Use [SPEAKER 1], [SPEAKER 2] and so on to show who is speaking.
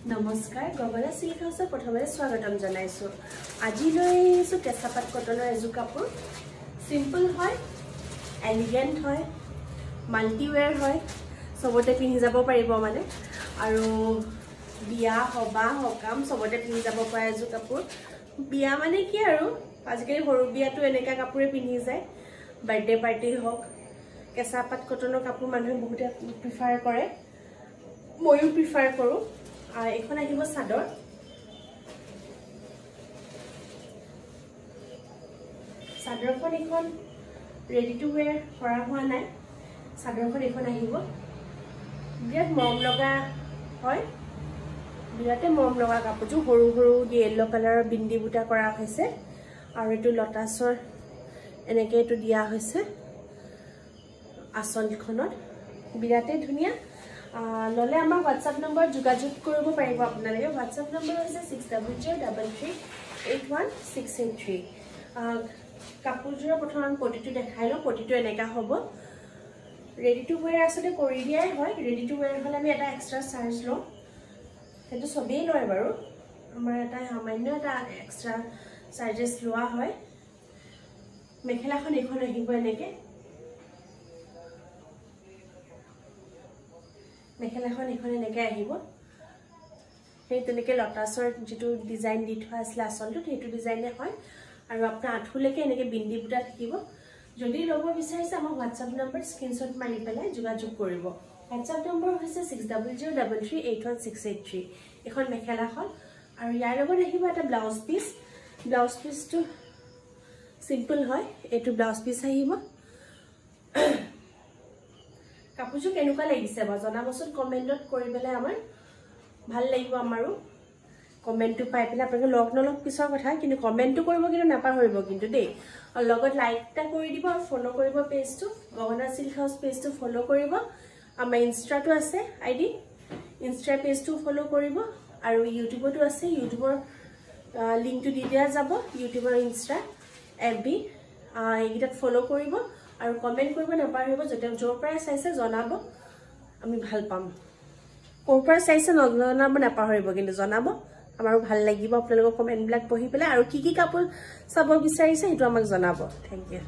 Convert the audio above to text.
[SPEAKER 1] নমস্কাৰ গগনা সিল্ক হাউসৰ প্ৰথমে স্বাগতম জনাইছো আজি লৈছো কেঁচাপাত কটনৰ এজু কাপোৰ সিম্পল হয় এলিগেন্ট হয় মাল্টিৱেৰ হয় সবতে পিন্ধি যাব পাৰিব মানে আৰু বিয়া হবা হকাম সবতে পিন্ধি যাব পৰা এজু কাপোৰ বিয়া মানে কি আৰু আজিকালি সৰু বিয়াটো এনেকা কাপোৰে পিন্ধি যায় বাৰ্থডে পাৰ্টি হক কেঁচাপাত কটনৰ কাপোৰ মানুহে বহুতে প্ৰিফাৰ কৰে ময়ো প্ৰিফাৰ কৰো এখন আহিব চাদৰ চাদৰখন এখন ৰেডি টু ওয়্যাৰ কৰা হোৱা নাই চাদৰখন এখন আহিব বিৰাট মৰম লগা হয় বিৰাটে মৰম লগা কাপোৰটো সৰু সৰু য়েলো কালাৰৰ বিন্দি বুটা কৰা হৈছে আৰু এটো লটাছৰ এনেকে এটো দিয়া হৈছে আঁচলখনত বিৰাটে ধুনিয়া ললে আমাৰ WhatsApp নম্বৰ যোগাযোগ কৰিব পাৰিব আপোনালোকে WhatsApp নম্বৰ হৈছে 6003381683 কাপোৰজোৰ প্ৰথম পটিটো দেখাই লওঁ পটিটো এনেকা হ'ব ৰেডি টু ওয়্যাৰ আসলে কৰি দিয়াই হয় ৰেডি টু ওয়্যাৰ হলে আমি এটা এক্সট্ৰা চাৰ্জ লওঁ সেইটো সবেই লয় বাৰু আমাৰ এটা সামান্য এটা এক্সট্ৰা চাৰ্জেস লোৱা হয় মেখেলাখন এখন আহিব এনেকে মেখেলাখন এখন এনেকে আহিব সেই তেনেকে লটাছৰ যেটো ডিজাইন দি থোৱা আছিল আসলটো সেইটো ডিজাইনে হয় আৰু আপোনাৰ আঁঠুলৈকে এনেকে বিন্দি বুটা থাকিব যদি লব বিচাৰিছে আমাৰ WhatsApp নম্বৰ স্ক্ৰিনশ্বট মাৰি পেলাই যোগাযোগ কৰিব WhatsApp নম্বৰ হৈছে 6003381683 এখন মেখেলাখন আৰু ইয়াৰ লগত আহিব এটা ব্লাউজ পিসটো সিম্পল হয় এটো ব্লাউজ পিস আহিব কাপোৰটো কেনেকুৱা লাগিছে বা জনাবচোন কমেন্টত কৰি পেলাই আমাৰ ভাল লাগিব আমাৰো কমেন্টটো পাই পেলাই আপোনালোকে লগ নলগ পিছৰ কথা কিন্তু কমেন্টটো কৰিব কিন্তু নাপাহৰিব কিন্তু দেই আৰু লগত লাইকটা কৰি দিব আৰু ফলো কৰিব পেজটো গগনা সিল্ক হাউস পেজটো ফলো কৰিব আমাৰ ইনষ্টাটো আছে আইডি ইনষ্টা পেজটো ফলো কৰিব আৰু ইউটিউবতো আছে ইউটিউবৰ লিংকটো দি দিয়া যাব ইউটিউবৰ ইনষ্টা FB এইগিটাত ফলো কৰিব আৰু কমেন্ট কৰিব নাপাহৰিব যতে জোৰ পৰা চাইছে জনাব আমি ভাল পাম কোৰ পৰা চাইছে নজনাব নাপাহৰিব কিন্তু জনাব আমাৰো ভাল লাগিব আপোনালোকৰ কমেন্ট বিলাক পঢ়ি পেলাই আৰু কি কাপোৰ চাব বিচাৰিছে সেইটো আমাক জনাব থ্যাংক ইউ